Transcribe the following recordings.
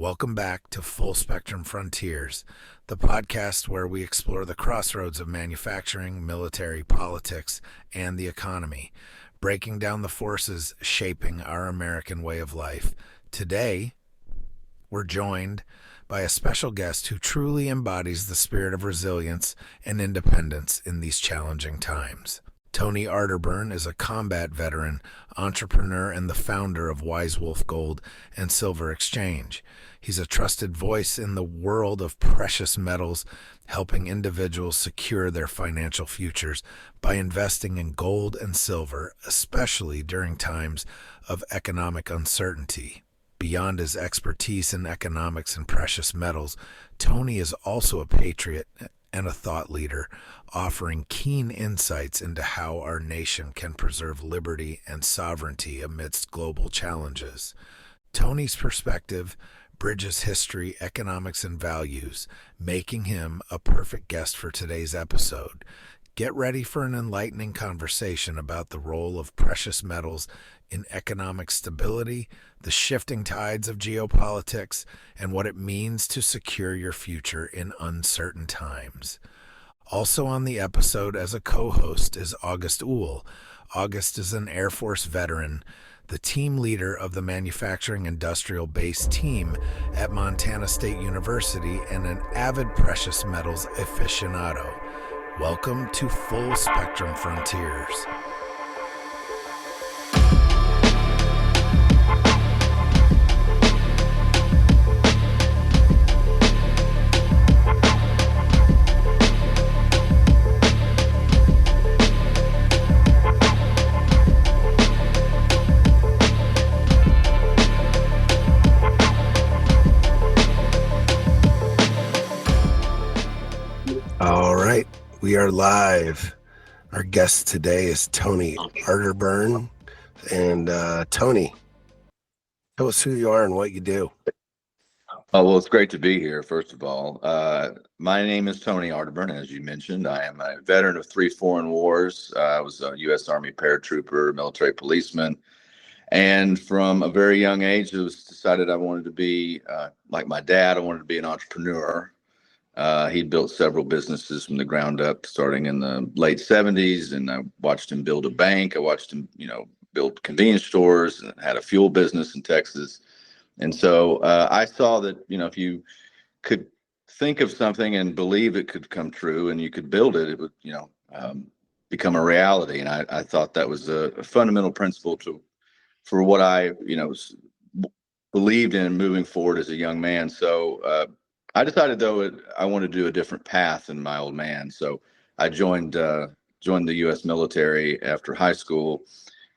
Welcome back to Full Spectrum Frontiers, the podcast where we explore the crossroads of manufacturing, military, politics, and the economy, breaking down the forces shaping our American way of life. Today, we're joined by a special guest who truly embodies the spirit of resilience and independence in these challenging times. Tony Arterburn is a combat veteran, entrepreneur, and the founder of Wise Wolf Gold and Silver Exchange. He's a trusted voice in the world of precious metals, helping individuals secure their financial futures by investing in gold and silver, especially during times of economic uncertainty. Beyond his expertise in economics and precious metals, Tony is also a patriot and a thought leader, offering keen insights into how our nation can preserve liberty and sovereignty amidst global challenges. Tony's perspective bridges history, economics, and values, making him a perfect guest for today's episode. Get ready for an enlightening conversation about the role of precious metals in economic stability, the shifting tides of geopolitics, and what it means to secure your future in uncertain times. Also on the episode as a co-host is August Uhl. August is an Air Force veteran, the team leader of the manufacturing industrial base team at Montana State University, and an avid precious metals aficionado. Welcome to Full Spectrum Frontiers. All right, we are live. Our guest today is Tony Arterburn. And Tony, tell us who you are and what you do. Oh, well, it's great to be here, first of all. My name is Tony Arterburn, as you mentioned. I am a veteran of 3 foreign wars. I was a U.S. Army paratrooper, military policeman. And from a very young age, it was decided I wanted to be, like my dad, I wanted to be an entrepreneur. He built several businesses from the ground up, starting in the late 70s. And I watched him build a bank. I watched him, build convenience stores, and had a fuel business in Texas. And so I saw that, if you could think of something and believe it could come true and you could build it, it would, become a reality. And I thought that was a fundamental principle for what I, believed in moving forward as a young man. So I decided, though, I wanted to do a different path than my old man. So I joined the U.S. military after high school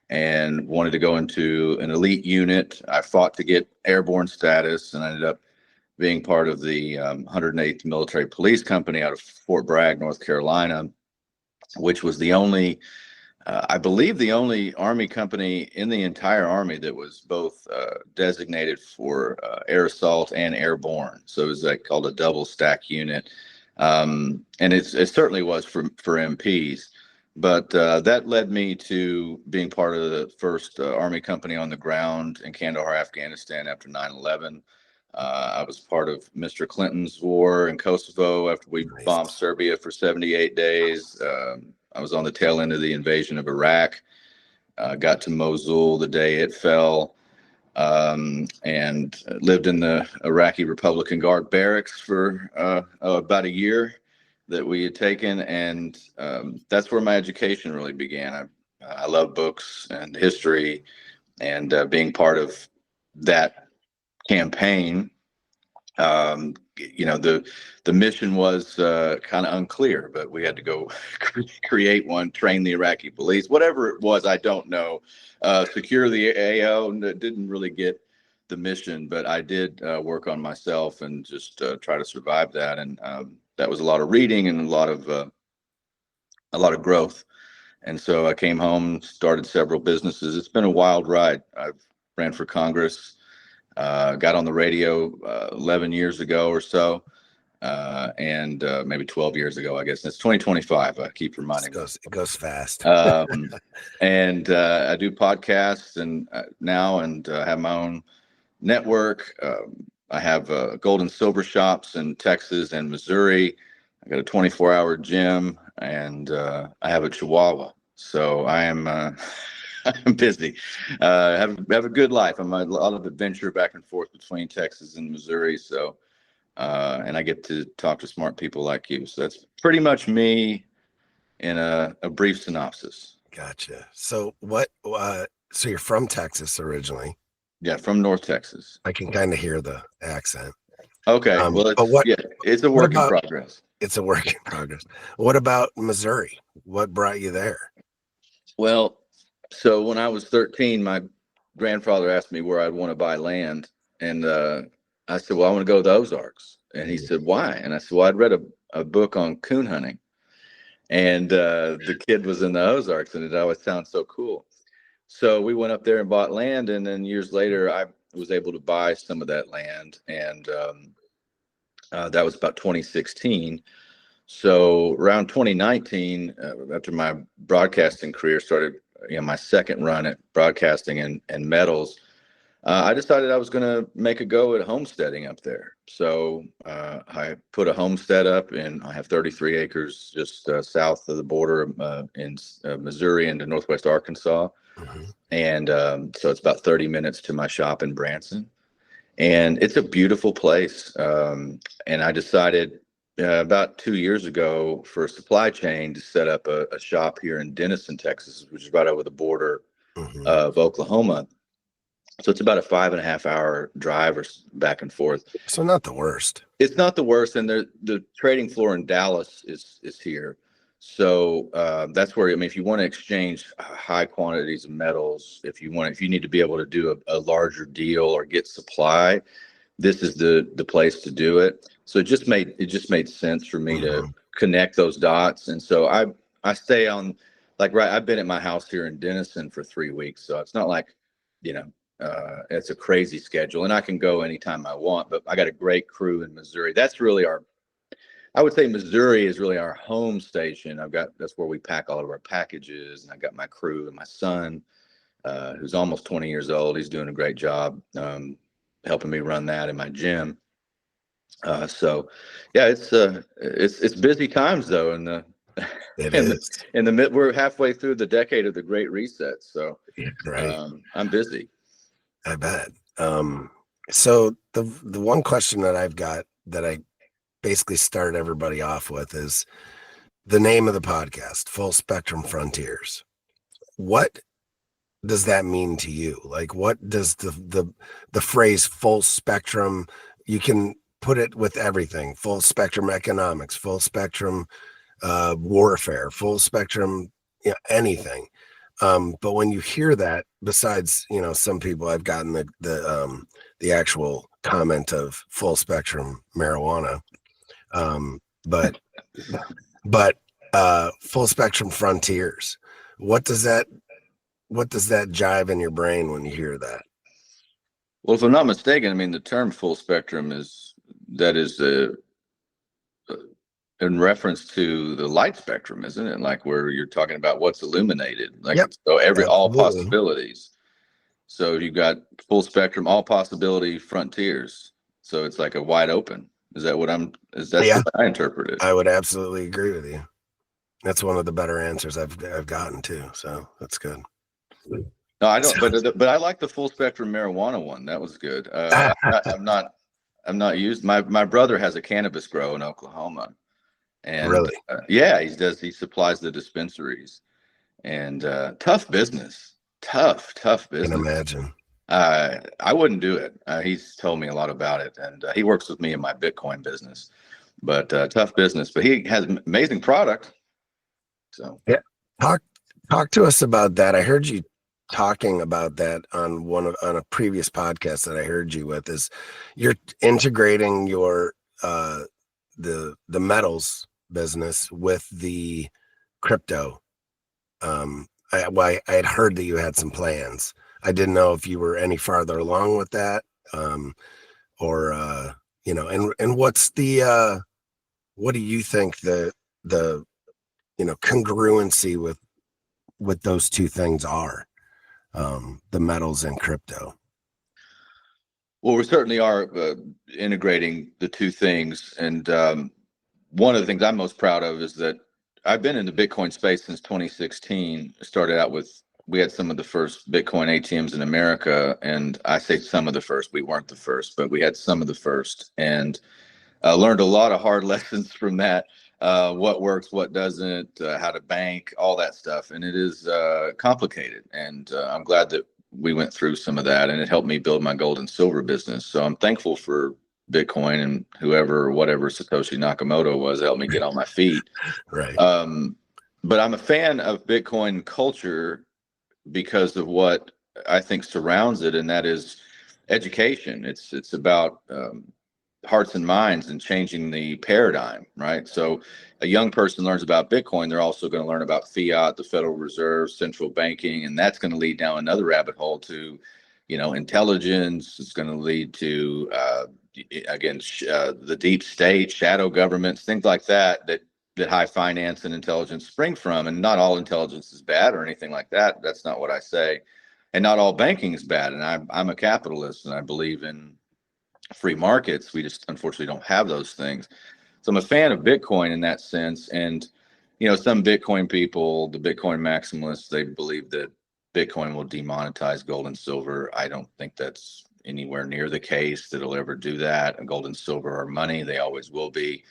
and wanted to go into an elite unit. I fought to get airborne status, and I ended up being part of the 108th Military Police Company out of Fort Bragg, North Carolina, which was the only, I believe, the only Army company in the entire Army that was both designated for air assault and airborne. So it was called a double stack unit. And it certainly was for MPs. But that led me to being part of the first Army company on the ground in Kandahar, Afghanistan after 9/11. I was part of Mr. Clinton's war in Kosovo after we bombed Serbia for 78 days. I was on the tail end of the invasion of Iraq, got to Mosul the day it fell, and lived in the Iraqi Republican Guard barracks for about a year that we had taken. And that's where my education really began. I love books and history, and being part of that campaign, the mission was kind of unclear, but we had to go create one, train the Iraqi police, whatever it was, I don't know, secure the AO. And didn't really get the mission, but I did work on myself and just try to survive that. And that was a lot of reading and a lot of growth. And so I came home, started several businesses. It's been a wild ride. I've ran for Congress, got on the radio 11 years ago or so, and maybe 12 years ago, I guess. It's 2025. I keep reminding It goes fast. And I do podcasts and now, and have my own network. I have gold and silver shops in Texas and Missouri. I got a 24-hour gym, and I have a Chihuahua. So I am I'm busy. Have a good life. I'm a lot of adventure back and forth between Texas and Missouri. So and I get to talk to smart people like you. So that's pretty much me in a brief synopsis. Gotcha. So so you're from Texas originally. Yeah, from North Texas. I can kind of hear the accent. Okay. Well, it's a work in progress. It's a work in progress. What about Missouri? What brought you there? Well, so when I was 13, my grandfather asked me where I'd want to buy land. And I said, well, I want to go to the Ozarks. And he said, why? And I said, well, I'd read a book on coon hunting. And the kid was in the Ozarks, and it always sounds so cool. So we went up there and bought land. And then years later, I was able to buy some of that land. And that was about 2016. So around 2019, after my broadcasting career started, my second run at broadcasting and metals, I decided I was going to make a go at homesteading up there. So I put a homestead up, and I have 33 acres just south of the border in Missouri into northwest Arkansas. Mm-hmm. And so it's about 30 minutes to my shop in Branson. And it's a beautiful place. And I decided about 2 years ago for a supply chain to set up a shop here in Denison, Texas, which is right over the border Mm-hmm. of Oklahoma. So it's about a 5.5 hour drive or back and forth. So not the worst. It's not the worst. And the trading floor in Dallas is here. So that's where, if you want to exchange high quantities of metals, if you need to be able to do a larger deal or get supply, this is the place to do it. So it just made sense for me to connect those dots. And so I stay on, I've been at my house here in Denison for 3 weeks. So it's not like, it's a crazy schedule, and I can go anytime I want, but I got a great crew in Missouri. That's really I would say Missouri is really our home station. That's where we pack all of our packages, and I got my crew and my son, who's almost 20 years old. He's doing a great job helping me run that in my gym. So yeah, it's busy times though. We're halfway through the decade of the Great Reset. So right. I'm busy. I bet. So the one question that I've got that I basically start everybody off with is the name of the podcast, Full Spectrum Frontiers. What does that mean to you? Like, what does the phrase full spectrum, you can put it with everything, full spectrum economics, full spectrum warfare, full spectrum, anything. But when you hear that, besides, some people, I've gotten the actual comment of full spectrum marijuana. But full spectrum frontiers, what does that jive in your brain when you hear that? Well, if I'm not mistaken, the term full spectrum is in reference to the light spectrum, isn't it? Like where you're talking about what's illuminated, Yep. So all Absolutely. possibilities. So you've got full spectrum, all possibility frontiers. So it's like a wide open. Is that what what I interpret it? I would absolutely agree with you. That's one of the better answers I've gotten too. So that's good. No, I don't. But I like the full spectrum marijuana one. That was good. I'm not used. My brother has a cannabis grow in Oklahoma, and really, he supplies the dispensaries, and tough business. Tough business. I can imagine. I wouldn't do it. He's told me a lot about it, and he works with me in my Bitcoin business. But tough business. But he has amazing product. So yeah, talk to us about that. I heard you talking about that on a previous podcast that I heard you with. Is you're integrating your the metals business with the crypto. I had heard that you had some plans. I didn't know if you were any farther along with that, or and what's the what do you think the congruency with those 2 things are, the metals and crypto? Well, we certainly are integrating the two things. And one of the things I'm most proud of is that I've been in the Bitcoin space since 2016. Started out with, we had some of the first Bitcoin ATMs in America. And I say some of the first, we weren't the first, but we had some of the first. And learned a lot of hard lessons from that. What works, what doesn't, how to bank, all that stuff. And it is complicated. And I'm glad that we went through some of that, and it helped me build my gold and silver business. So I'm thankful for Bitcoin and whoever, whatever Satoshi Nakamoto was, helped me get on my feet. Right. But I'm a fan of Bitcoin culture because of what I think surrounds it, and that is education. It's about hearts and minds and changing the paradigm, right? So a young person learns about Bitcoin, they're also going to learn about fiat, the Federal Reserve, central banking, and that's going to lead down another rabbit hole to, intelligence. It's going to lead to, the deep state, shadow governments, things like that high finance and intelligence spring from. And not all intelligence is bad or anything like that. That's not what I say. And not all banking is bad. And I'm a capitalist, and I believe in free markets. We just unfortunately don't have those things. So I'm a fan of Bitcoin in that sense. And, some Bitcoin people, the Bitcoin maximalists, they believe that Bitcoin will demonetize gold and silver. I don't think that's anywhere near the case that it'll ever do that. And gold and silver are money. They always will be.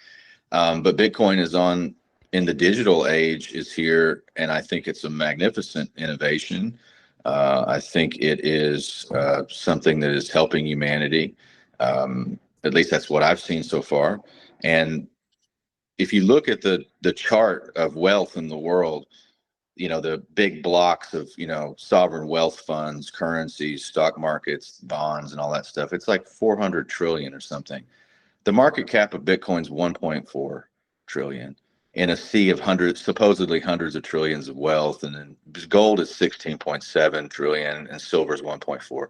But Bitcoin in the digital age is here. And I think it's a magnificent innovation. I think it is something that is helping humanity. At least that's what I've seen so far. And if you look at the chart of wealth in the world, the big blocks of, sovereign wealth funds, currencies, stock markets, bonds, and all that stuff, it's like 400 trillion or something. The market cap of Bitcoin's 1.4 trillion in a sea of supposedly hundreds of trillions of wealth. And then gold is 16.7 trillion and silver is 1.4.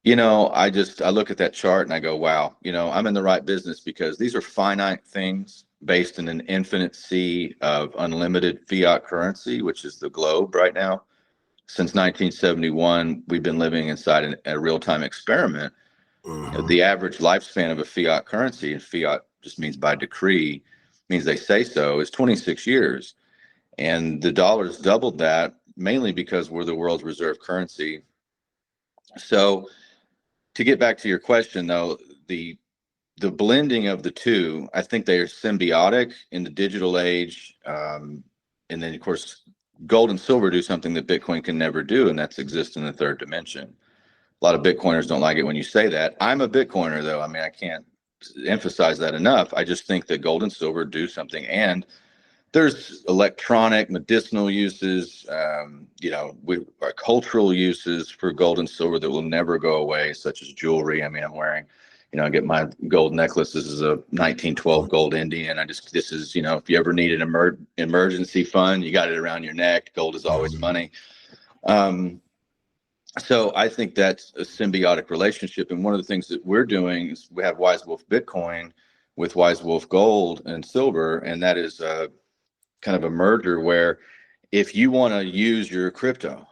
I look at that chart and I go, wow, I'm in the right business, because these are finite things based in an infinite sea of unlimited fiat currency, which is the globe right now. Since 1971, we've been living inside a real-time experiment. Mm-hmm. The average lifespan of a fiat currency, and fiat just means by decree, means they say so, is 26 years. And the dollar's doubled that, mainly because we're the world's reserve currency. So to get back to your question, though, the blending of the two, I think they are symbiotic in the digital age. And then, of course, gold and silver do something that Bitcoin can never do, and that's exist in the third dimension. A lot of Bitcoiners don't like it when you say that. I'm a Bitcoiner, though. I mean, I can't emphasize that enough. I just think that gold and silver do something. And there's electronic, medicinal uses, cultural uses for gold and silver that will never go away, such as jewelry. I mean, I'm wearing, I get my gold necklace. This is a 1912 gold Indian. This is, if you ever need an emergency fund, you got it around your neck. Gold is always money. So I think that's a symbiotic relationship. And one of the things that we're doing is we have Wise Wolf Bitcoin with Wise Wolf Gold and Silver. And that is kind of a merger where if you want to use your crypto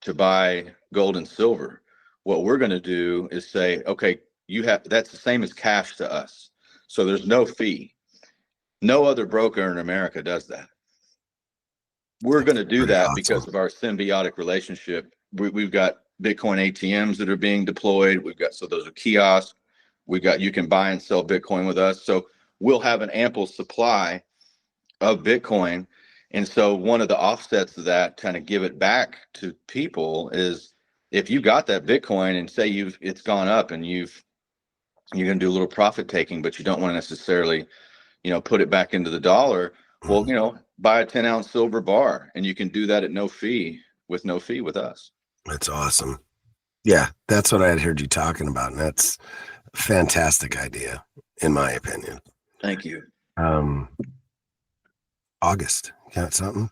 to buy gold and silver, what we're going to do is say, okay, that's the same as cash to us. So there's no fee. No other broker in America does that. We're going to do that because of our symbiotic relationship. We've got Bitcoin ATMs that are being deployed. So those are kiosks. You can buy and sell Bitcoin with us. So we'll have an ample supply of Bitcoin. And so one of the offsets of that, kind of give it back to people, is if you got that Bitcoin and say it's gone up and you're going to do a little profit taking, but you don't want to necessarily, put it back into the dollar. Well, buy a 10-ounce silver bar, and you can do that at no fee with us. That's awesome. Yeah, that's what I had heard you talking about. And that's a fantastic idea, in my opinion. Thank you. August, got something?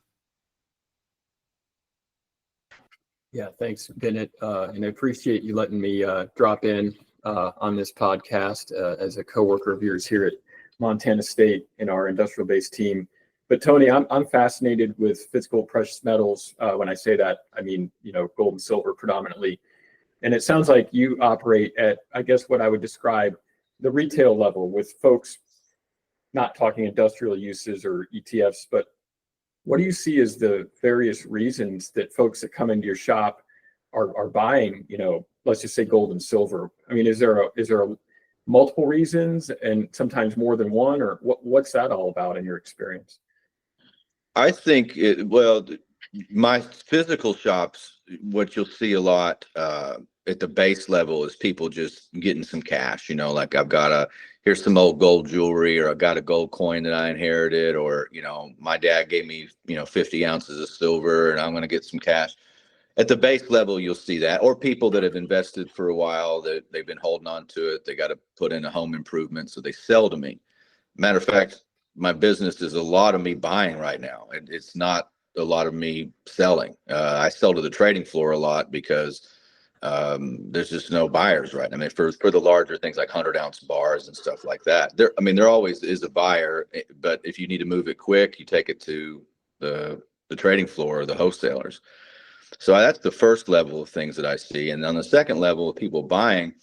Yeah, thanks, Bennett. And I appreciate you letting me drop in on this podcast as a coworker of yours here at Montana State in our industrial-based team. But Tony, I'm fascinated with physical precious metals. When I say that, I mean, gold and silver predominantly. And it sounds like you operate at, I guess, what I would describe the retail level with folks not talking industrial uses or ETFs, but what do you see as the various reasons that folks that come into your shop are buying, let's just say gold and silver? I mean, is there a multiple reasons and sometimes more than one, or what's that all about in your experience? I think my physical shops, what you'll see a lot at the base level is people just getting some cash, like here's some old gold jewelry, or I got a gold coin that I inherited, or, my dad gave me, 50 ounces of silver and I'm going to get some cash. At the base level, you'll see that, or people that have invested for a while, that they've been holding on to it. They got to put in a home improvement, so they sell to me. Matter of fact, my business is a lot of me buying right now. It's not a lot of me selling. I sell to the trading floor a lot because there's just no buyers, right? I mean, for the larger things like 100-ounce bars and stuff like that, there always is a buyer, but if you need to move it quick, you take it to the trading floor or the wholesalers. So that's the first level of things that I see. And on the second level of people buying,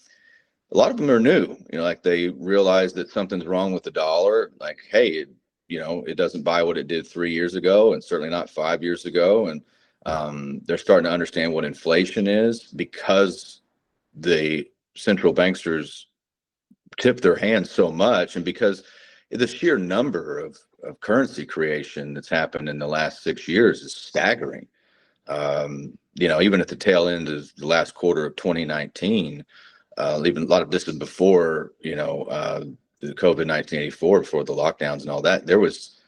a lot of them are new, like they realize that something's wrong with the dollar. Like, hey, it doesn't buy what it did 3 years ago, and certainly not 5 years ago. And they're starting to understand what inflation is, because the central banksters tip their hands so much, and because the sheer number of currency creation that's happened in the last 6 years is staggering. Even at the tail end of the last quarter of 2019, even a lot of this is before, the COVID-19 84, before the lockdowns and all that, there was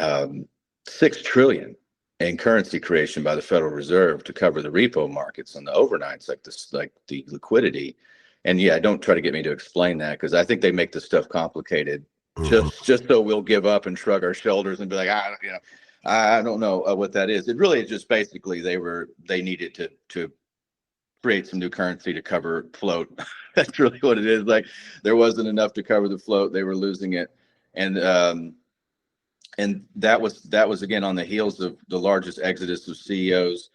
$6 trillion in currency creation by the Federal Reserve to cover the repo markets and the overnights, like the liquidity. And yeah, don't try to get me to explain that, because I think they make this stuff complicated just so we'll give up and shrug our shoulders and be like, I don't know what that is. It really is just basically they needed to create some new currency to cover float. That's really what it is. Like, there wasn't enough to cover the float. They were losing it. And that was again on the heels of the largest exodus of CEOs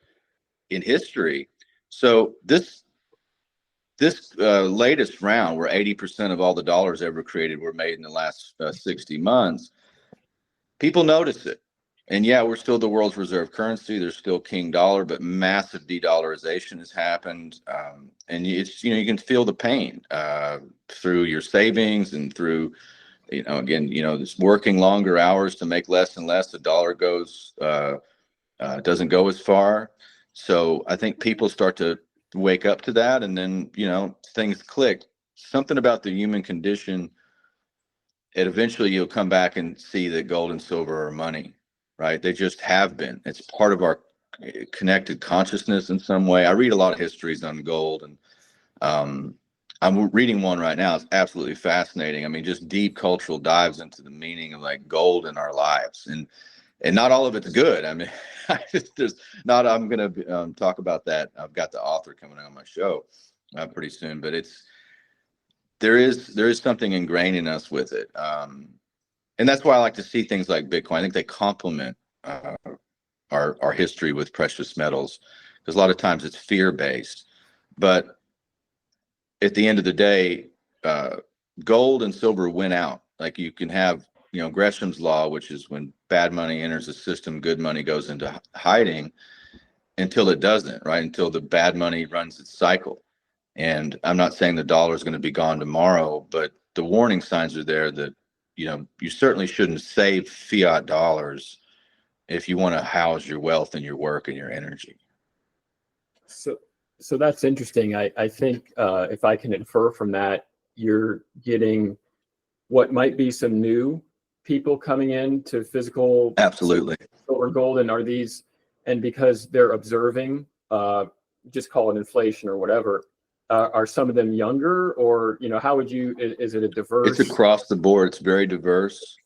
in history. So this latest round, where 80% of all the dollars ever created were made in the last 60 months, people notice it. And yeah, we're still the world's reserve currency. There's still king dollar, but massive de-dollarization has happened. And it's, you can feel the pain through your savings and through, this working longer hours to make less and less. The dollar doesn't go as far. So I think people start to wake up to that, and then, things click. Something about the human condition, and eventually you'll come back and see that gold and silver are money. Right? They just have been. It's part of our connected consciousness in some way. I read a lot of histories on gold, and I'm reading one right now. It's absolutely fascinating. I mean, just deep cultural dives into the meaning of like gold in our lives, and not all of it's good. I mean, I'm going to talk about that. I've got the author coming on my show pretty soon, but there is something ingrained in us with it. And that's why I like to see things like Bitcoin. I think they complement our history with precious metals, because a lot of times it's fear-based. But at the end of the day, gold and silver win out. Like, you can have, Gresham's law, which is when bad money enters the system, good money goes into hiding, until it doesn't, right? Until the bad money runs its cycle. And I'm not saying the dollar is going to be gone tomorrow, but the warning signs are there that, you certainly shouldn't save fiat dollars if you want to house your wealth and your work and your energy. So that's interesting. I think if I can infer from that, you're getting what might be some new people coming in to physical. Absolutely. Silver, gold, and because they're observing, just call it inflation or whatever. Are some of them younger, or, how would you, is it a diverse? It's across the board. It's very diverse.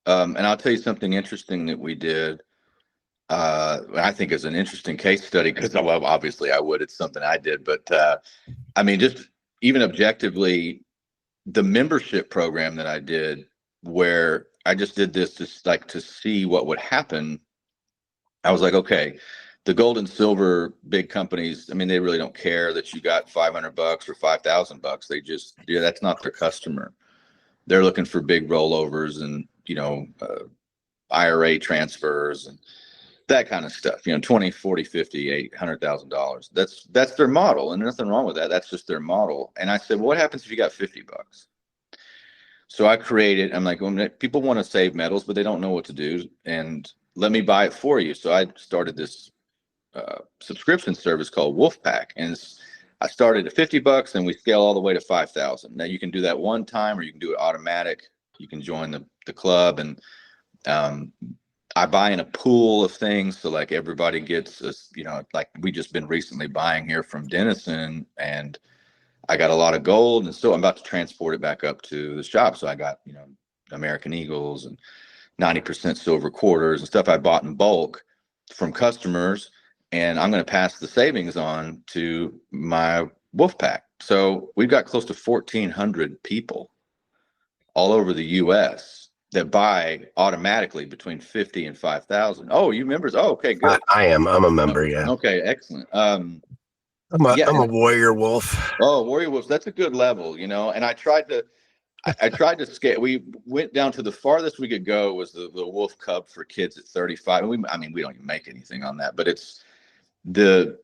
And I'll tell you something interesting that we did. I think is an interesting case study, because, well, obviously it's something I did, but I mean, just even objectively, the membership program that I did, where I just did this just like to see what would happen. I was like, okay, The gold and silver big companies, I mean, they really don't care that you got $500 or $5,000. They just, that's not their customer. They're looking for big rollovers and, IRA transfers and that kind of stuff, 20, 40, 50, $800,000. That's their model, and nothing wrong with that. That's just their model. And I said, well, what happens if you got $50? So I created, I'm like, well, people want to save metals, but they don't know what to do. And let me buy it for you. So I started this subscription service called Wolfpack. And I started at $50 and we scale all the way to 5,000. Now you can do that one time, or you can do it automatic. You can join the club, and I buy in a pool of things. So like everybody gets this, like we just been recently buying here from Denison, and I got a lot of gold. And so I'm about to transport it back up to the shop. So I got, American Eagles and 90% silver quarters and stuff I bought in bulk from customers. And I'm going to pass the savings on to my Wolfpack. So we've got close to 1,400 people all over the US that buy automatically between 50 and 5,000. Oh, you members? Oh, okay, good. I am. I'm a member. Yeah. Okay, excellent. I'm a warrior wolf. Oh, warrior wolves. That's a good level, And I tried to scale. We went down to the farthest we could go was the wolf cub for kids at 35. We don't even make anything on that, but it's the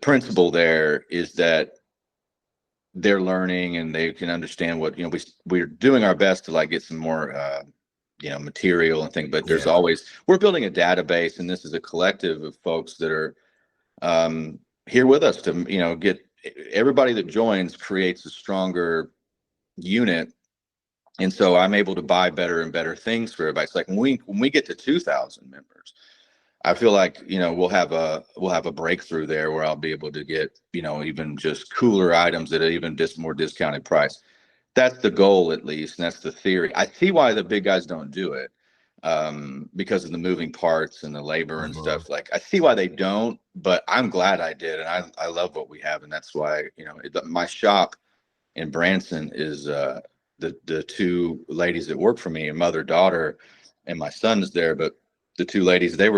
principle there is that they're learning and they can understand what, we're doing our best to like get some more, material and things, but there's always, we're building a database, and this is a collective of folks that are here with us to, get everybody that joins creates a stronger unit. And so I'm able to buy better and better things for everybody. It's like when we get to 2,000 members, I feel like, we'll have a breakthrough there where I'll be able to get, even just cooler items at an even more discounted price. That's the goal, at least. And that's the theory. I see why the big guys don't do it, because of the moving parts and the labor and stuff. Like, I see why they don't, but I'm glad I did. And I love what we have. And that's why, my shop in Branson is the two ladies that work for me, a mother, daughter, and my son is there. But the two ladies, they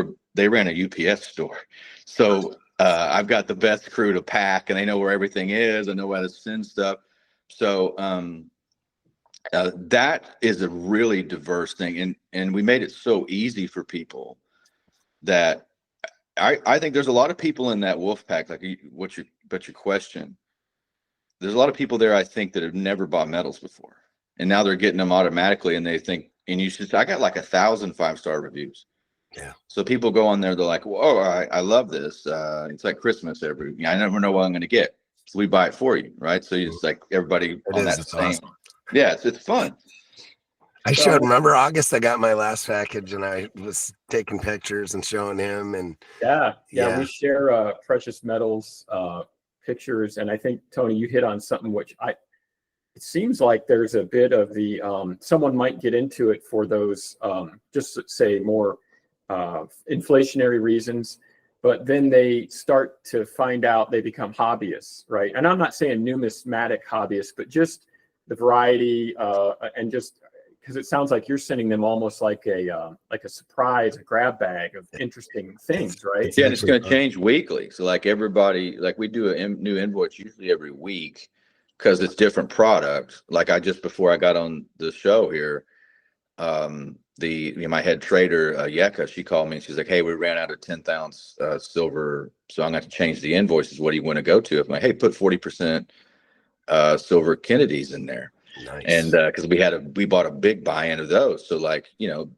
ran a UPS store. So I've got the best crew to pack, and they know where everything is. I know how to send stuff. So that is a really diverse thing. And we made it so easy for people that I think there's a lot of people in that wolf pack, like your question. There's a lot of people there, I think, that have never bought metals before. And now they're getting them automatically, and they think, and I got like 1,000 5-star reviews. Yeah. So people go on there, they're like, whoa, I love this. It's like Christmas I never know what I'm going to get. So we buy it for you, right? So it's like everybody on that same. Awesome. Yeah, it's fun. Remember August, I got my last package, and I was taking pictures and showing him. And yeah. We share precious metals pictures. And I think, Tony, you hit on something which it seems like there's a bit of the, someone might get into it for those, just say more inflationary reasons, but then they start to find out they become hobbyists, right? And I'm not saying numismatic hobbyists, but just the variety, and just because it sounds like you're sending them almost like a surprise, a grab bag of interesting things, right? Yeah, and it's going to change weekly. So like everybody, like we do a new invoice usually every week because it's different products. Like before I got on the show here, my head trader, Yeka, she called me and she's like, hey, we ran out of 10th ounce silver. So I'm going to change the invoices. What do you want to go to? I'm like, hey, put 40% silver Kennedys in there. Nice. And because we bought a big buy-in of those. So like, and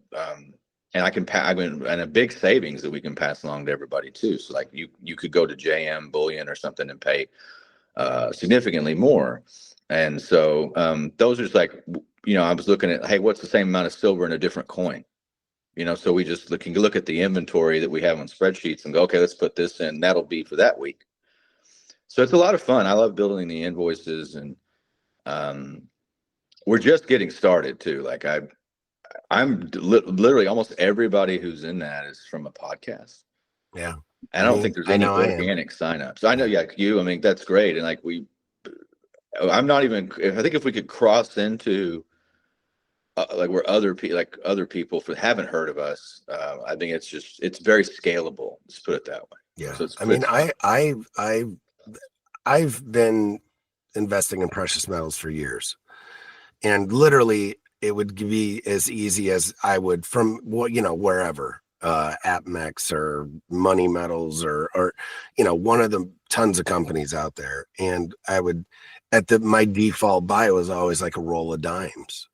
I can and a big savings that we can pass along to everybody too. So like you could go to JM Bullion or something and pay significantly more. And so those are just like, I was looking at, hey, what's the same amount of silver in a different coin? So we just look at the inventory that we have on spreadsheets and go, okay, let's put this in. That'll be for that week. So it's a lot of fun. I love building the invoices, and we're just getting started too. Like I'm literally almost everybody who's in that is from a podcast. Yeah. I don't think there's any organic signups. I know, you, I mean, that's great. And like I think if we could cross into like where other people haven't heard of us, I think it's very scalable. Let's put it that way. Yeah. So it's I mean, good. I've been investing in precious metals for years, and literally it would be as easy as I would from what, wherever, AppMex or Money Metals or, one of the tons of companies out there. And I would, my default buy was always like a roll of dimes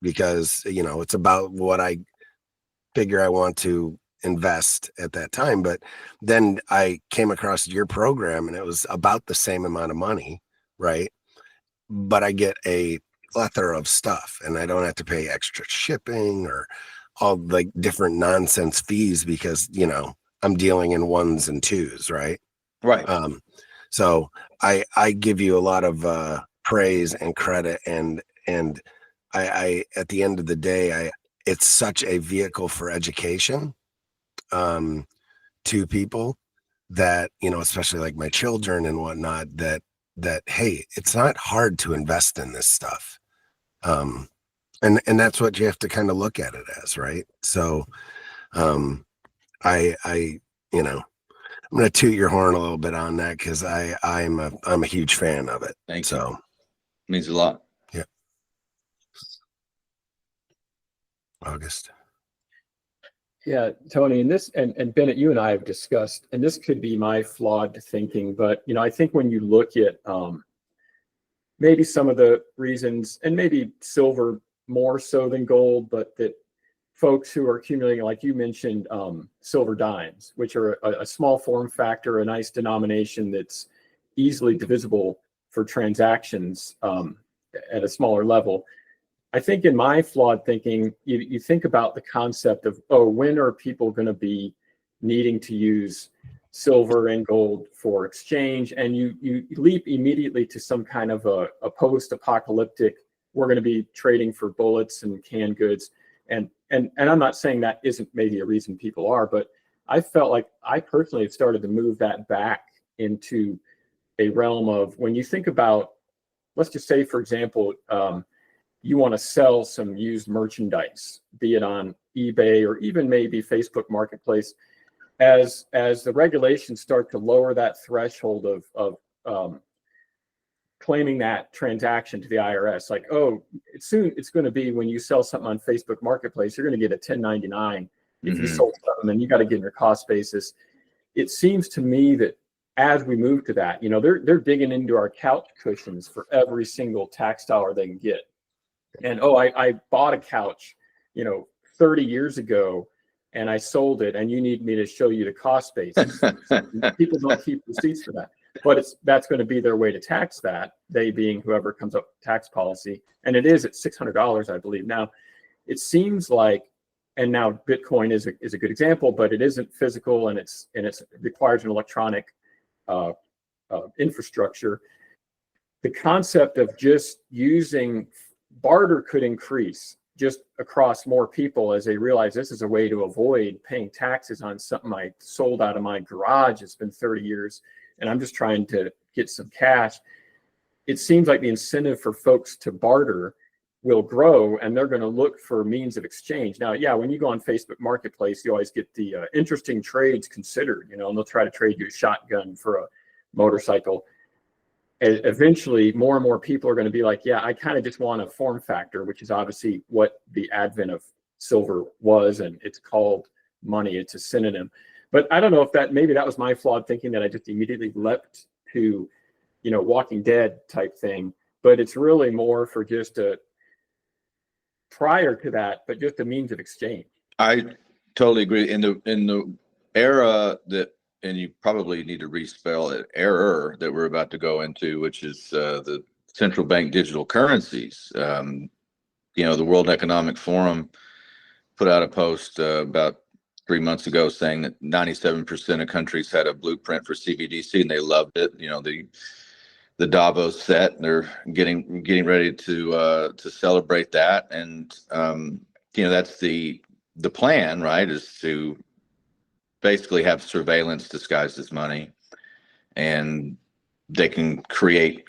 because, it's about what I figure I want to invest at that time. But then I came across your program and it was about the same amount of money, right? But I get a plethora of stuff and I don't have to pay extra shipping or all like different nonsense fees because, I'm dealing in ones and twos, right? Right. So I give you a lot of praise and credit, and I at the end of the day, it's such a vehicle for education to people that, especially like my children and whatnot, that hey, it's not hard to invest in this stuff. And that's what you have to kind of look at it as, right? So I I'm gonna toot your horn a little bit on that because I'm a huge fan of it. Thank so you. Means a lot. Yeah. August. Yeah, Tony, and this and Bennett, you and I have discussed, and this could be my flawed thinking, but I think when you look at maybe some of the reasons, and maybe silver more so than gold, but that folks who are accumulating, like you mentioned, silver dimes, which are a small form factor, a nice denomination that's easily divisible for transactions at a smaller level. I think in my flawed thinking, you think about the concept of, when are people going to be needing to use silver and gold for exchange? And you leap immediately to some kind of a post-apocalyptic, we're going to be trading for bullets and canned goods. And I'm not saying that isn't maybe a reason people are, but I felt like I personally have started to move that back into a realm of when you think about, let's just say, for example, you want to sell some used merchandise, be it on eBay or even maybe Facebook Marketplace, as the regulations start to lower that threshold of claiming that transaction to the IRS, like, soon it's going to be when you sell something on Facebook Marketplace, you're going to get a 1099 if you sold something, then you got to get in your cost basis. It seems to me that as we move to that, they're digging into our couch cushions for every single tax dollar they can get. And I bought a couch, 30 years ago, and I sold it, and you need me to show you the cost basis. People don't keep receipts for that, but that's going to be their way to tax that. They being whoever comes up with tax policy, and it is at $600, I believe. Now, it seems like, and now Bitcoin is a good example, but it isn't physical, and it requires an electronic infrastructure. The concept of just using barter could increase just across more people as they realize this is a way to avoid paying taxes on something I sold out of my garage. It's been 30 years and I'm just trying to get some cash. It seems like the incentive for folks to barter will grow, and they're going to look for means of exchange. Now, yeah, when you go on Facebook Marketplace, you always get the interesting trades considered, and they'll try to trade you a shotgun for a motorcycle. Eventually, more and more people are going to be like, yeah, I kind of just want a form factor, which is obviously what the advent of silver was, and it's called money. It's a synonym. But I don't know if maybe that was my flawed thinking, that I just immediately leapt to, Walking Dead type thing. But it's really more for just prior to that, but just a means of exchange. I totally agree. In the era that, and you probably need to respell it, error that we're about to go into, which is the central bank digital currencies. The World Economic Forum put out a post about 3 months ago saying that 97% of countries had a blueprint for CBDC, and they loved it. The Davos set, and they're getting ready to celebrate that. And that's the plan, right? Is to basically have surveillance disguised as money, and they can create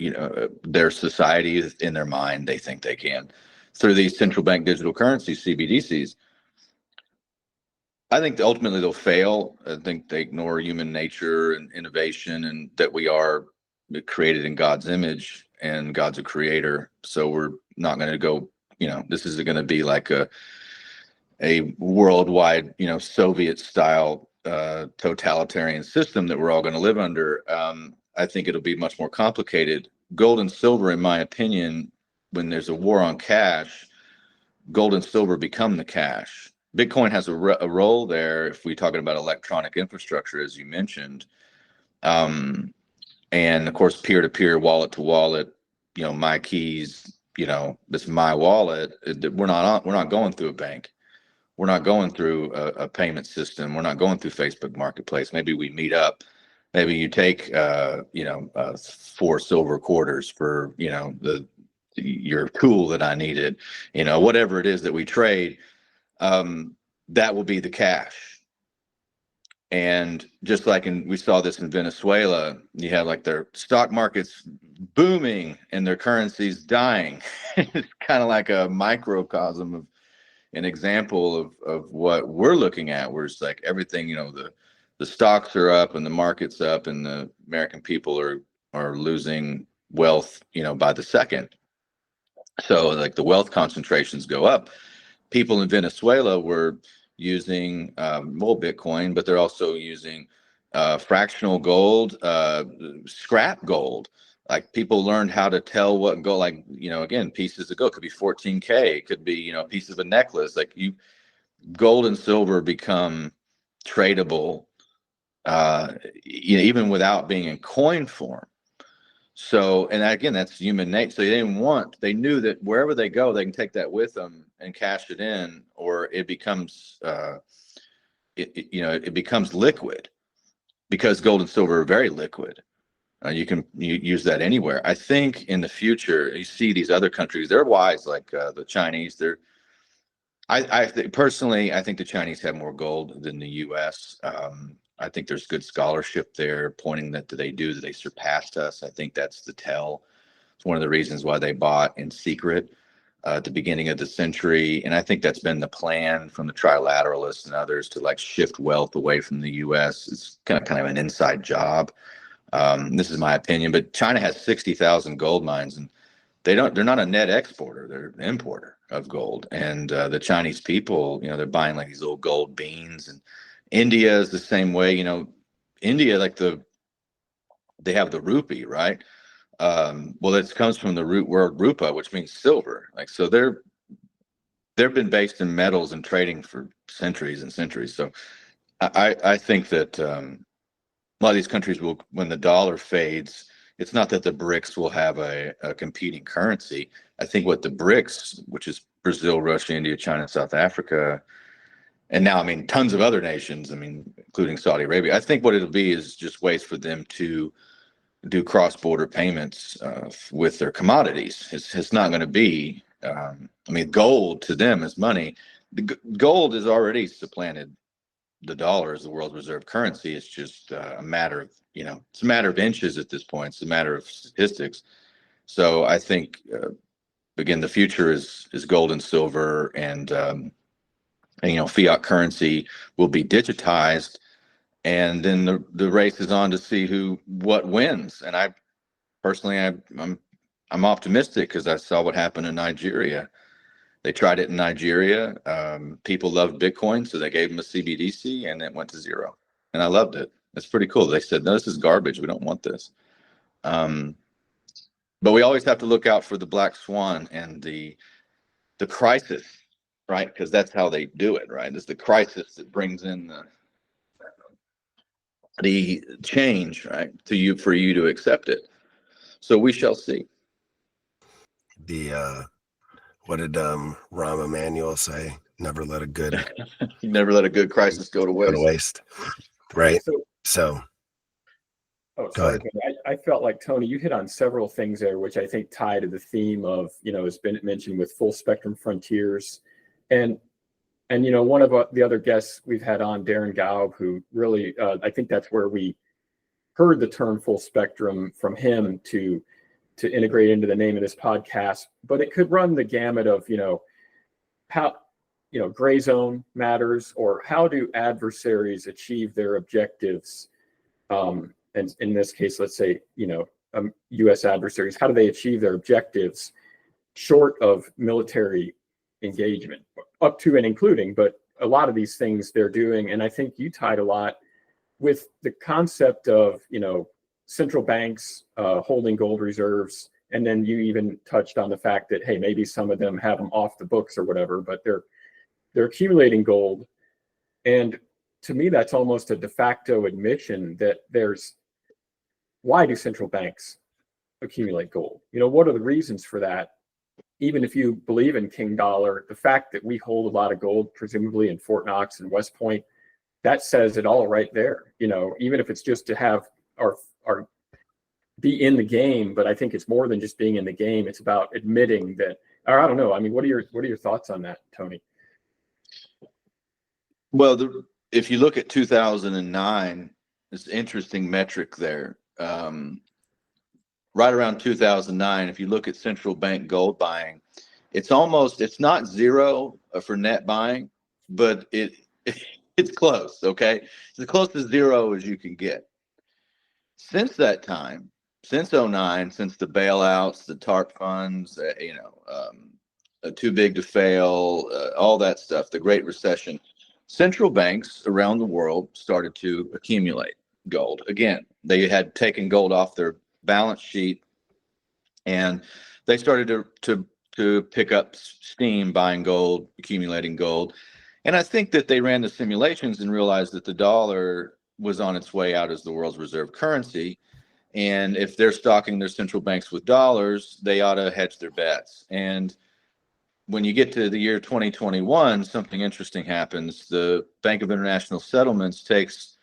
their society in their mind. They think they can through these central bank digital currencies, CBDCs. I think that ultimately they'll fail. I think they ignore human nature and innovation, and that we are created in God's image and God's a creator. So we're not going to go, this is going to be like a worldwide, Soviet style totalitarian system that we're all going to live under. I think it'll be much more complicated. Gold and silver, in my opinion, when there's a war on cash, gold and silver become the cash. Bitcoin has a role there if we're talking about electronic infrastructure, as you mentioned. And of course, peer-to-peer, wallet-to-wallet, my keys, this is my wallet. We're not going through a bank. We're not going through a payment system. We're not going through Facebook Marketplace. Maybe we meet up. Maybe you take, 4 silver quarters for, your tool that I needed, whatever it is that we trade, that will be the cash. And just like we saw this in Venezuela, you have like their stock markets booming and their currencies dying. It's kind of like a microcosm of an example of what we're looking at, where it's like everything, the stocks are up and the market's up and the American people are losing wealth, by the second. So like the wealth concentrations go up. People in Venezuela were using Bitcoin, but they're also using fractional gold, scrap gold. Like people learned how to tell what gold, like, again, pieces of gold could be 14K, it could be, a piece of a necklace. Like gold and silver become tradable, even without being in coin form. So, and again, that's human nature. So they knew that wherever they go, they can take that with them and cash it in, or it becomes, it becomes liquid, because gold and silver are very liquid. You can use that anywhere. I think in the future, you see these other countries, they're wise, like the Chinese. Personally, I think the Chinese have more gold than the U.S. I think there's good scholarship there pointing that they surpassed us. I think that's the tell. It's one of the reasons why they bought in secret at the beginning of the century. And I think that's been the plan from the trilateralists and others to like shift wealth away from the U.S. It's kind of an inside job. This is my opinion, but China has 60,000 gold mines, and they're not a net exporter, they're an importer of gold. And the Chinese people, they're buying like these little gold beans. And India is the same way. India, like they have the rupee, right? Well, it comes from the root word rupa, which means silver. Like, so they've been based in metals and trading for centuries and centuries. So I think that a lot of these countries will, when the dollar fades, it's not that the BRICS will have a competing currency. I think what the BRICS, which is Brazil, Russia, India, China, South Africa, and now, tons of other nations, including Saudi Arabia, I think what it'll be is just ways for them to do cross-border payments with their commodities. It's not going to be, gold to them is money. Gold has already supplanted the dollar as the world's reserve currency. It's just a matter of, it's a matter of inches at this point. It's a matter of statistics. So I think, again, the future is gold and silver, and fiat currency will be digitized, and then the race is on to see what wins. And I personally, I'm optimistic, because I saw what happened in Nigeria. They tried it in Nigeria. People loved Bitcoin, so they gave them a CBDC, and it went to zero. And I loved it. It's pretty cool. They said, no, this is garbage. We don't want this. But we always have to look out for the black swan and the crisis, right? Because that's how they do it, right? It's the crisis that brings in the change, right, for you to accept it. So we shall see. What did Rahm Emanuel say? Never let a good crisis go to waste. Right. So oh, sorry. I felt like, Tony, you hit on several things there, which I think tie to the theme of, has been mentioned with full spectrum frontiers. And one of the other guests we've had on, Darren Gaub, who really, I think that's where we heard the term full spectrum from him to integrate into the name of this podcast. But it could run the gamut of, how gray zone matters, or how do adversaries achieve their objectives? And in this case, let's say, U.S. adversaries, how do they achieve their objectives short of military engagement, up to and including, but a lot of these things they're doing. And I think you tied a lot with the concept of, central banks holding gold reserves. And then you even touched on the fact that, hey, maybe some of them have them off the books or whatever, but they're accumulating gold. And to me, that's almost a de facto admission that why do central banks accumulate gold? What are the reasons for that? Even if you believe in King Dollar, the fact that we hold a lot of gold, presumably in Fort Knox and West Point, that says it all right there. Even if it's just to have our be in the game, but I think it's more than just being in the game. It's about admitting that, or I don't know. I mean, what are your thoughts on that, Tony? Well, if you look at 2009, it's an interesting metric there. Right around 2009, if you look at central bank gold buying, it's not zero for net buying, but it's close. Okay, it's as close to zero as you can get. Since that time, since 2009, since the bailouts, the TARP funds, too big to fail, all that stuff, the Great Recession, central banks around the world started to accumulate gold. Again, they had taken gold off their balance sheet, and they started to pick up steam buying gold, accumulating gold. And I think that they ran the simulations and realized that the dollar was on its way out as the world's reserve currency. And if they're stocking their central banks with dollars, they ought to hedge their bets. And when you get to the year 2021, something interesting happens. The Bank of International Settlements takes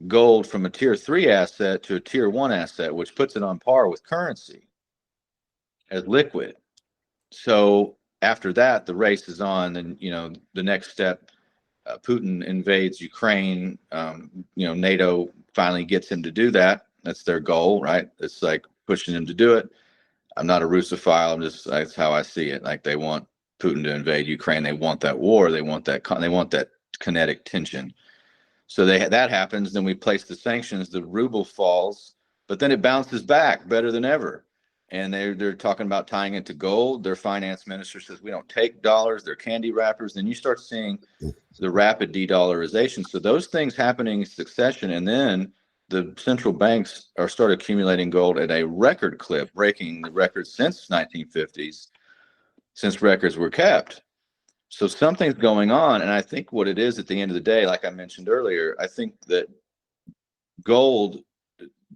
gold from a tier 3 asset to a tier 1 asset, which puts it on par with currency as liquid. So after that, the race is on, and the next step, Putin invades Ukraine. NATO finally gets him to do that. That's their goal, right? It's like pushing him to do it. I'm not a Russophile. That's how I see it. Like, they want Putin to invade Ukraine. They want that war. They want that kinetic tension. So that happens. Then we place the sanctions. The ruble falls, but then it bounces back better than ever. And they're talking about tying it to gold. Their finance minister says we don't take dollars. They're candy wrappers. Then you start seeing the rapid de-dollarization. So those things happening in succession, and then the central banks start accumulating gold at a record clip, breaking the records since 1950s, since records were kept. So something's going on. And I think what it is at the end of the day, like I mentioned earlier, I think that gold,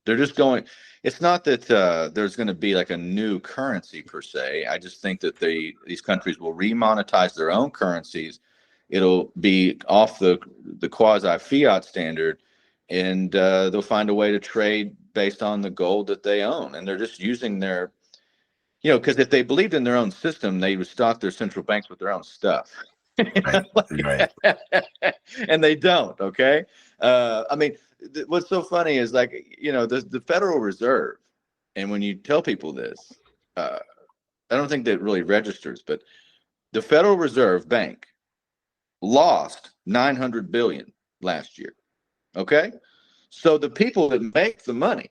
they're just going, it's not that there's going to be like a new currency per se. I just think that these countries will remonetize their own currencies. It'll be off the quasi fiat standard, and they'll find a way to trade based on the gold that they own. And they're just using their, because if they believed in their own system, they would stock their central banks with their own stuff. Right. And they don't. Okay. I mean, what's so funny is, like, the Federal Reserve, and when you tell people this, I don't think that really registers, but the Federal Reserve Bank lost $900 billion last year. Okay. So the people that make the money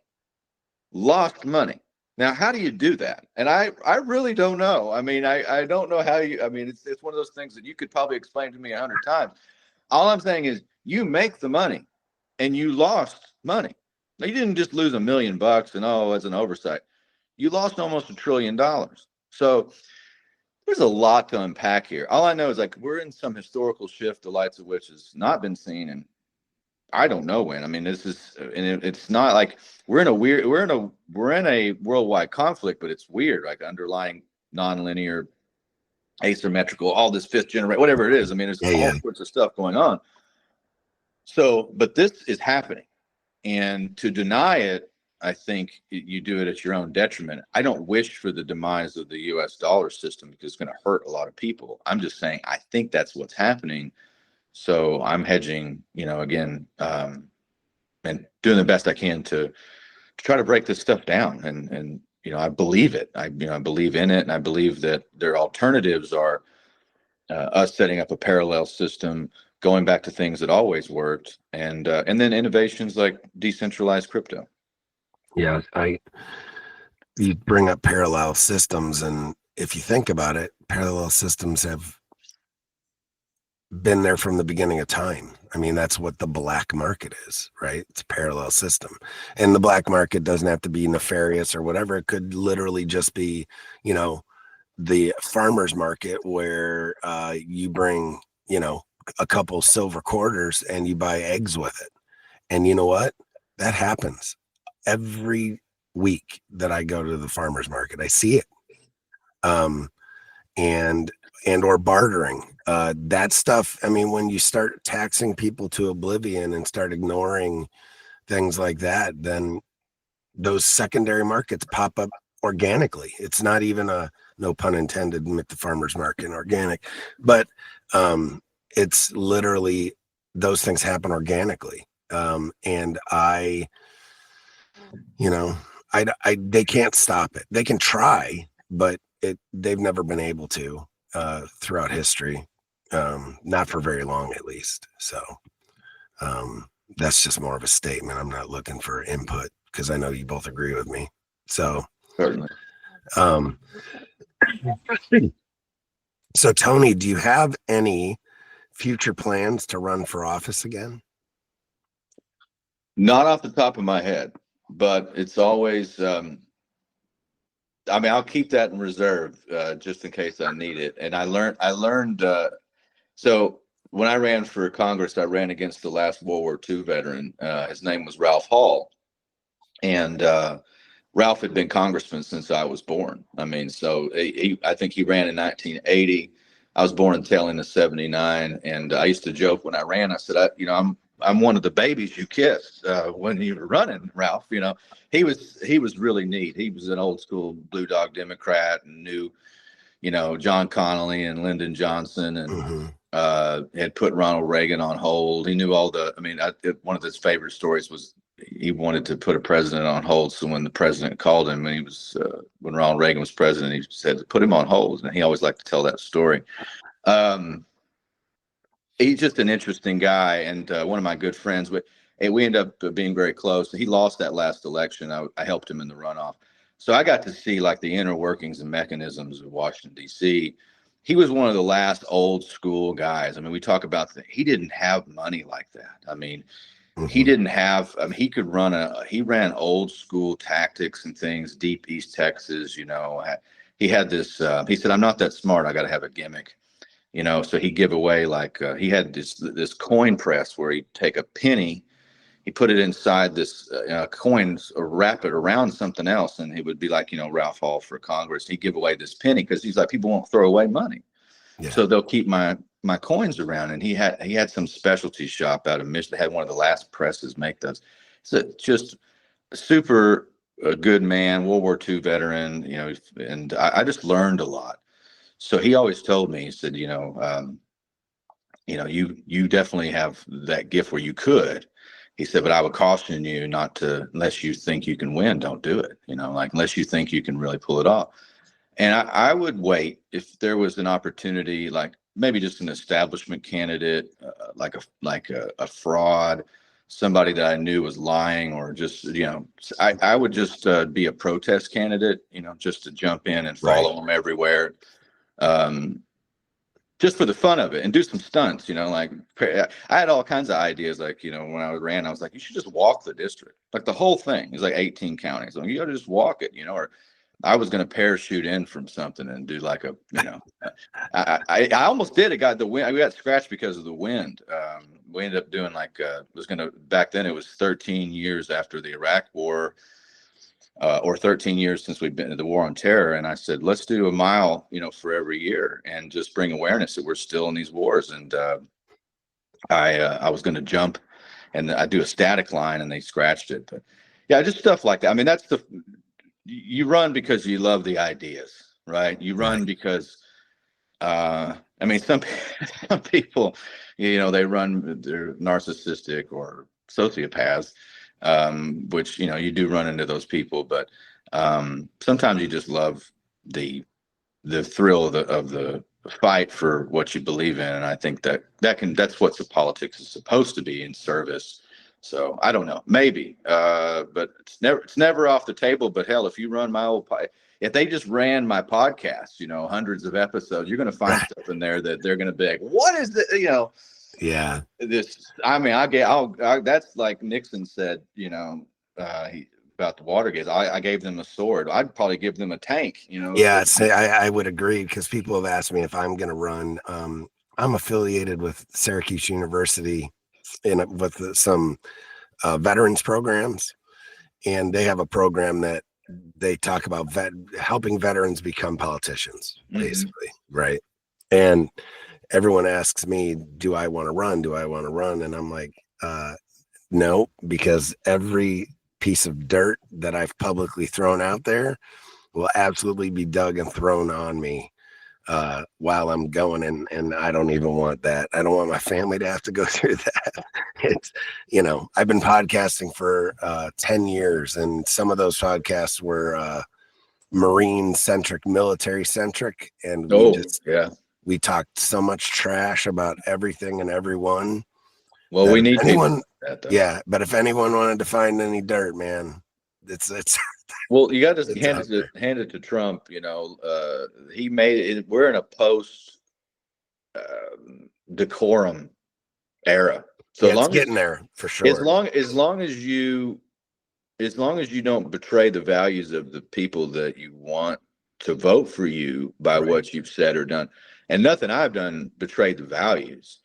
lost money. Now, how do you do that? And I really don't know. I mean, I don't know how it's one of those things that you could probably explain to me 100 times. All I'm saying is, you make the money and you lost money. Now, you didn't just lose $1 million and as an oversight. You lost almost $1 trillion. So there's a lot to unpack here. All I know is, like, we're in some historical shift, the lights of which has not been seen, and I don't know when. I mean, this is, and it's not like we're in a worldwide conflict, but it's weird, like underlying nonlinear, asymmetrical, all this fifth generation, whatever it is. I mean, there's all sorts of stuff going on. So, but this is happening, and to deny it, I think you do it at your own detriment. I don't wish for the demise of the U.S. dollar system, because it's going to hurt a lot of people. I'm just saying, I think that's what's happening. So I'm hedging, again, and doing the best I can to try to break this stuff down. And I believe it. I believe in it, and I believe that their alternatives are us setting up a parallel system, going back to things that always worked, and then innovations like decentralized crypto. Yeah, you bring up parallel systems, and if you think about it, parallel systems have been there from the beginning of time. I mean, that's what the black market is, right? It's a parallel system. And the black market doesn't have to be nefarious or whatever. It could literally just be, you know, the farmer's market where you bring, you know, a couple silver quarters and you buy eggs with it. And you know what? That happens every week that I go to the farmer's market. I see it. And or bartering. That stuff, I mean, when you start taxing people to oblivion and start ignoring things like that, then those secondary markets pop up organically. It's not even no pun intended, with the farmer's market and organic, but it's literally, those things happen organically. And they can't stop it. They can try, but they've never been able to throughout history, not for very long at least. So that's just more of a statement. I'm not looking for input because I know you both agree with me. So Certainly. So Tony, do you have any future plans to run for office again? Not off the top of my head, but it's always, I mean, I'll keep that in reserve just in case I need it. And I learned, so when I ran for Congress, I ran against the last World War II veteran. His name was Ralph Hall. And Ralph had been congressman since I was born. I mean, so I think he ran in 1980. I was born in tail end of 79. And I used to joke when I ran, I said, I'm one of the babies you kissed when you were running, Ralph. You know, he was really neat. He was an old school Blue Dog Democrat and knew, you know, John Connally and Lyndon Johnson, and had put Ronald Reagan on hold. He knew all the, I mean, one of his favorite stories was he wanted to put a president on hold. So when the president called him, when when Ronald Reagan was president, he said, put him on hold. And he always liked to tell that story. He's just an interesting guy, and one of my good friends. We ended up being very close. He lost that last election. I helped him in the runoff. So I got to see like the inner workings and mechanisms of Washington, D.C. He was one of the last old school guys. I mean, we talk about he didn't have money like that. I mean, he didn't have, I mean, he ran old school tactics and things, deep East Texas, you know. He had this, he said, I'm not that smart. I got to have a gimmick. You know, so he'd give away he had this coin press where he'd take a penny, he put it inside this coins or wrap it around something else, and it would be like, you know, Ralph Hall for Congress. He'd give away this penny because he's like, people won't throw away money, so they'll keep my coins around. And he had some specialty shop out of Michigan. They had one of the last presses make those. So just super good man, World War II veteran, you know, and I just learned a lot. So he always told me, he said, you know, you definitely have that gift where you could. He said, but I would caution you not to, unless you think you can win, don't do it. You know, like unless you think you can really pull it off. And I would wait if there was an opportunity, like maybe just an establishment candidate, like a fraud, somebody that I knew was lying, or just, you know, I would just be a protest candidate, you know, just to jump in and follow them everywhere. Just for the fun of it and do some stunts, you know, like I had all kinds of ideas. Like, you know, when I ran, I was like, you should just walk the district, like the whole thing is like 18 counties. Like, you got to just walk it, you know, or I was going to parachute in from something and do like a, you know, I almost did. It got the wind. We got scratched because of the wind. We ended up doing back then it was 13 years after the Iraq war. Or 13 years since we've been in the war on terror. And I said, let's do a mile, you know, for every year and just bring awareness that we're still in these wars. And I was going to jump and I do a static line and they scratched it. But yeah, just stuff like that. I mean, you run because you love the ideas, right? You run because, I mean, some people, you know, they're narcissistic or sociopaths. Which, you know, you do run into those people, but sometimes you just love the thrill of fight for what you believe in. And I think that's what the politics is supposed to be, in service. So I don't know, maybe, but it's never off the table. But hell, if you run if they just ran my podcast, hundreds of episodes, you're going to find stuff in there that they're going to be like, what is the, Yeah. this, I mean, that's like Nixon said, about the Watergate. I gave them a sword. I'd probably give them a tank, Yeah, I would agree, because people have asked me if I'm going to run. I'm affiliated with Syracuse University with some veterans programs, and they have a program that they talk about helping veterans become politicians, basically, right? And everyone asks me, do I want to run? Do I want to run? And I'm like, no, because every piece of dirt that I've publicly thrown out there will absolutely be dug and thrown on me while I'm going, and I don't even want that. I don't want my family to have to go through that. It's, I've been podcasting for 10 years, and some of those podcasts were Marine centric, military centric, and we talked so much trash about everything and everyone. Well, we need anyone, but if anyone wanted to find any dirt, man, it's well, you got to hand it to Trump. He made it. We're in a post decorum era, so it's getting there for sure. As long as you don't betray the values of the people that you want to vote for you by what you've said or done, and nothing I've done betrayed the values.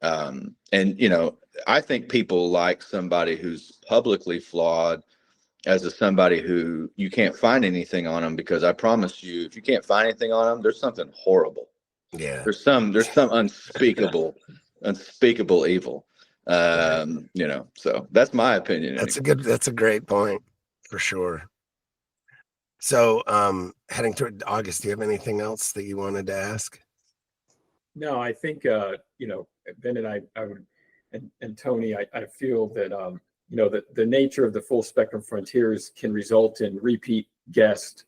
And I think people like somebody who's publicly flawed as somebody who you can't find anything on them, because I promise you, if you can't find anything on them, there's something horrible. Yeah. There's some unspeakable evil. So that's my opinion. That's a great point for sure. So, heading toward August, do you have anything else that you wanted to ask? No, I think, Ben and I would, and Tony, I feel that, the nature of the full spectrum frontiers can result in repeat guest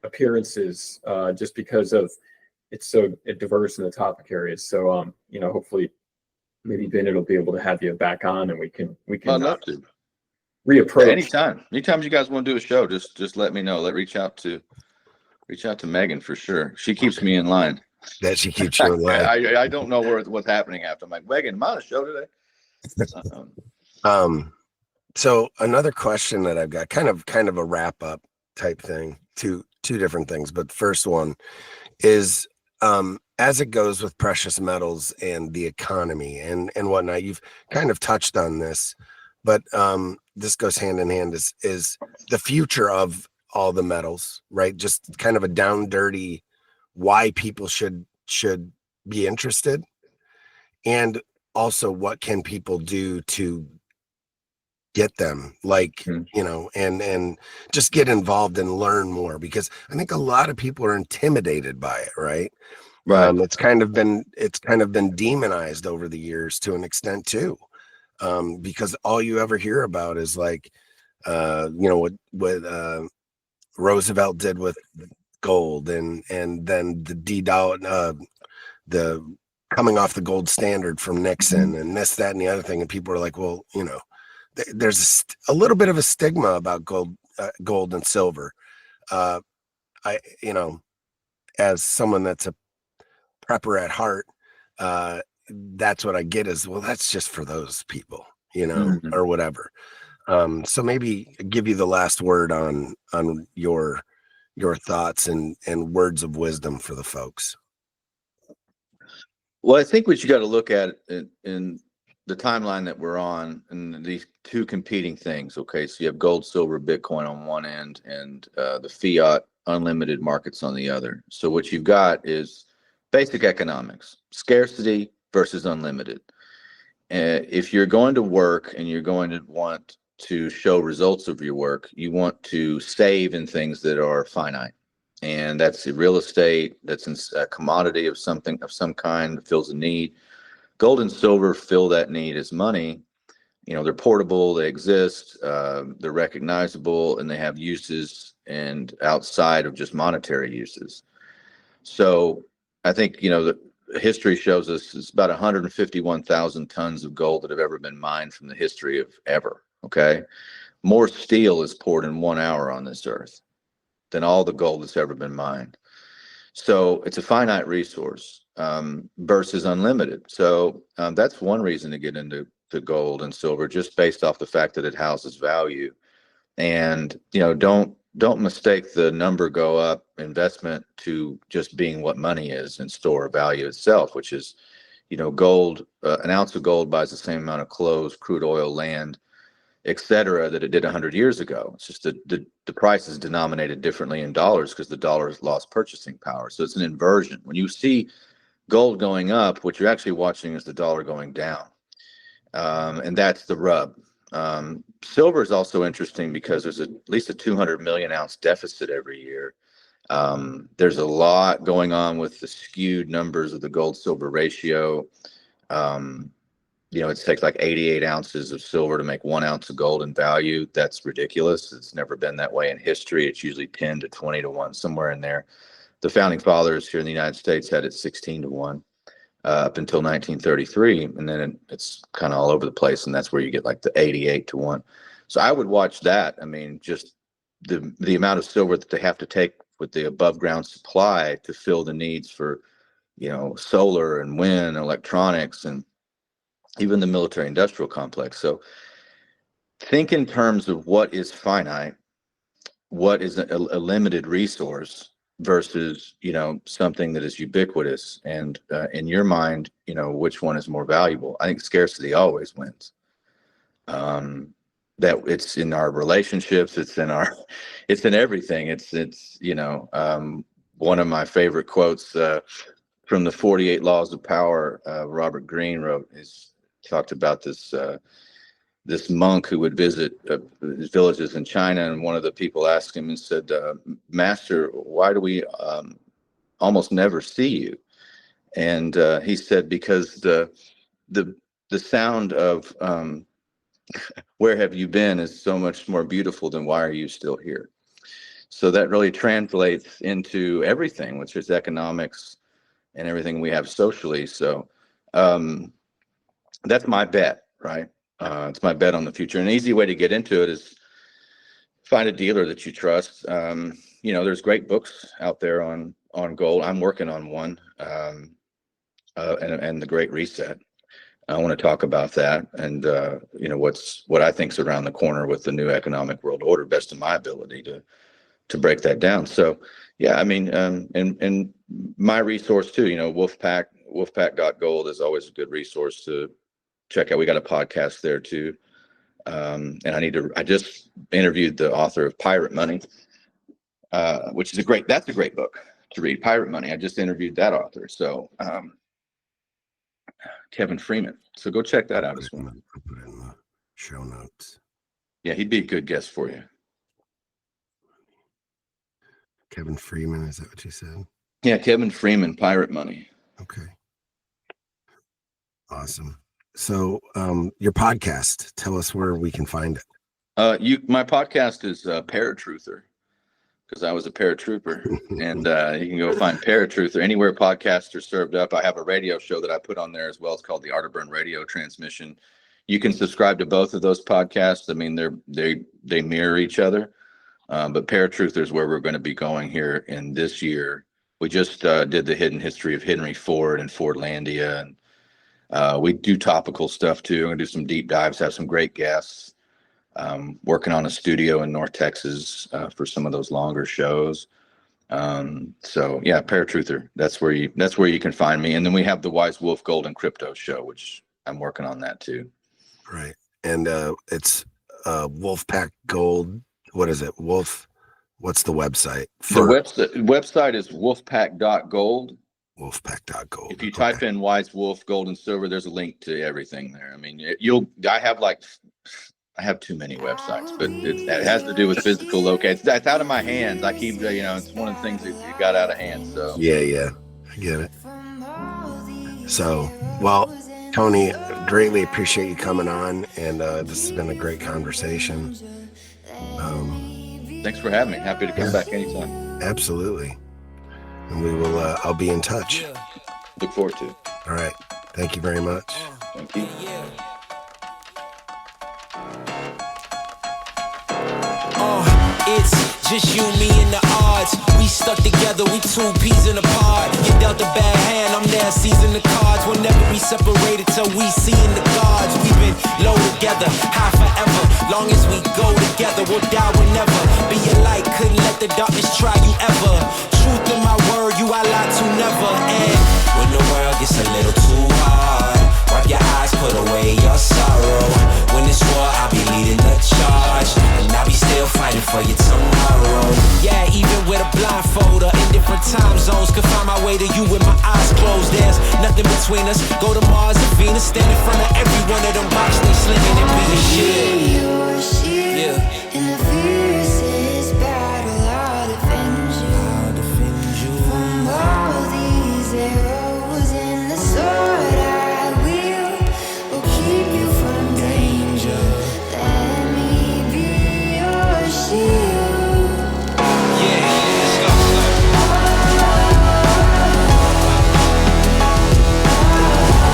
appearances, just because of it's so diverse in the topic areas. So, hopefully maybe Bennett will be able to have you back on, and we can I'd love to reapproach anytime you guys want to do a show. Just let me know. Reach out to Megan for sure. She keeps me in line. That she keeps you in line. I don't know what's happening after. I'm like, Megan, am I on a show today? So another question that I've got, kind of a wrap up type thing, two different things. But the first one is, as it goes with precious metals and the economy and whatnot, you've kind of touched on this, but this goes hand in hand, is the future of all the metals, right? Just kind of a down dirty why people should be interested, and also what can people do to get them, and just get involved and learn more, because I think a lot of people are intimidated by it, right? It's kind of been demonized over the years to an extent too, because all you ever hear about is what Roosevelt did with gold, and then the coming off the gold standard from Nixon, and this, that, and the other thing, and people are like, well, there's a little bit of a stigma about gold and silver. As someone that's a prepper at heart, that's what I get is, well, that's just for those people, or whatever. So maybe give you the last word on your thoughts and words of wisdom for the folks. Well, I think what you got to look at in the timeline that we're on, and these two competing things. Okay, so you have gold, silver, Bitcoin on one end, and the fiat unlimited markets on the other. So what you've got is basic economics: scarcity versus unlimited. If you're going to work and you're going to want to show results of your work, you want to save in things that are finite. And that's the real estate, that's a commodity of some kind that fills a need. Gold and silver fill that need as money. They're portable, they exist, they're recognizable, and they have uses and outside of just monetary uses. So I think, the history shows us it's about 151,000 tons of gold that have ever been mined from the history of ever. Okay. More steel is poured in 1 hour on this earth than all the gold that's ever been mined. So it's a finite resource versus unlimited. So that's one reason to get into gold and silver, just based off the fact that it houses value. And don't mistake the number go up investment to just being what money is and store value itself, which is, gold. An ounce of gold buys the same amount of clothes, crude oil, land, etc., that it did 100 years ago. It's just that the price is denominated differently in dollars because the dollar has lost purchasing power. So it's an inversion. When you see gold going up, what you're actually watching is the dollar going down. And that's the rub. Silver is also interesting because there's at least a 200 million ounce deficit every year. There's a lot going on with the skewed numbers of the gold silver ratio. It takes like 88 ounces of silver to make 1 ounce of gold in value. That's ridiculous. It's never been that way in history. It's usually 10 to 20 to 1, somewhere in there. The founding fathers here in the United States had it 16 to 1 up until 1933. And then it's kind of all over the place. And that's where you get like the 88 to 1. So I would watch that. I mean, just the amount of silver that they have to take with the above ground supply to fill the needs for, solar and wind, electronics, and even the military industrial complex. So think in terms of what is finite, what is a limited resource versus, something that is ubiquitous. And in your mind, which one is more valuable? I think scarcity always wins. That it's in our relationships, it's in everything. It's one of my favorite quotes from the 48 Laws of Power, Robert Greene wrote, talked about this monk who would visit villages in China, and one of the people asked him and said, "Master, why do we almost never see you?" And he said, "Because the sound of where have you been is so much more beautiful than why are you still here." So that really translates into everything, which is economics and everything we have socially. So that's my bet, right? It's my bet on the future. An easy way to get into it is find a dealer that you trust. There's great books out there on gold. I'm working on one, and the Great Reset. I want to talk about that and what I think is around the corner with the new economic world order, best of my ability to break that down. So yeah, I mean, and my resource too, Wolfpack.gold is always a good resource to check out. We got a podcast there too. And I just interviewed the author of Pirate Money, which is that's a great book to read. Pirate Money. I just interviewed that author. So, Kevin Freeman. So go check that out as well. I'll put it in the show notes. Yeah, he'd be a good guest for you. Kevin Freeman, is that what you said? Yeah, Kevin Freeman, Pirate Money. Okay. Awesome. So your podcast, tell us where we can find it. My podcast is Paratruther, because I was a paratrooper, and you can go find Paratruther anywhere podcasts are served up. I have a radio show that I put on there as well. It's called the Arterburn Radio Transmission. You can subscribe to both of those podcasts. I mean, they mirror each other, but Paratruther is where we're going to be going here in this year. We just did the hidden history of Henry Ford and Fordlandia, and we do topical stuff too. And do some deep dives. Have some great guests. Working on a studio in North Texas for some of those longer shows. So yeah, Paratruther. That's where you can find me. And then we have the Wise Wolf Gold and Crypto show, which I'm working on that too. Right. And it's Wolfpack Gold. What is it? What's the website? The website is wolfpack.gold. Wolfpack.gold. If you type in Wise Wolf Gold and Silver, there's a link to everything there. I mean, I have too many websites, but it has to do with physical locations. That's out of my hands. I keep, it's one of the things that you got out of hand. So yeah, I get it. So, well, Tony, greatly appreciate you coming on, and this has been a great conversation. Thanks for having me. Happy to come back anytime. Absolutely. And we will, I'll be in touch. Look forward to it. All right. Thank you very much. Thank you. It's just you, me, and the odds. We stuck together, we two peas in a pod. You dealt a bad hand, I'm there seizing the cards. We'll never be separated till we see in the gods. We've been low together, high forever. Long as we go together, we'll die whenever. Be a light, couldn't let the darkness try you ever. Truth in my word, you I lie to never. And when the world gets a little too hard, wipe your eyes, put away your sorrow. When it's war, I'll be leading the charge, and I'll be still fighting for you tomorrow. Yeah, even with a blindfold or in different time zones, could find my way to you with my eyes closed. There's nothing between us. Go to Mars and Venus, stand in front of every one of them rocks they slinging and be a shield. Yeah. In the fiercest battle, I'll defend you. From all these arrows in the sword I will keep you from danger. Let me be your shield. Yeah, let's go.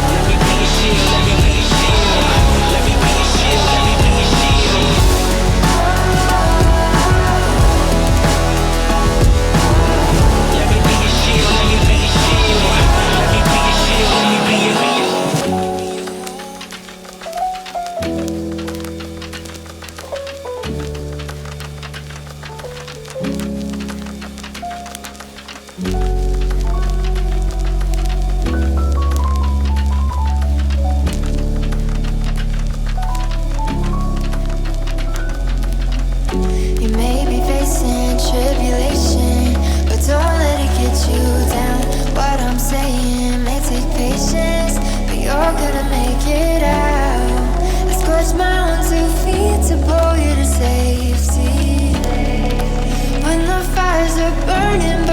Let me be your shield, let me be your shield. Let me be your shield, let me be your shield. Let me be your shield, let me be your shield. Let me be your shield, let me be your shield. You may be facing tribulation, but don't let it get you down. What I'm saying may take patience, but you're gonna make it out. I scorched my own 2 feet to pull you to safety. When the fires are burning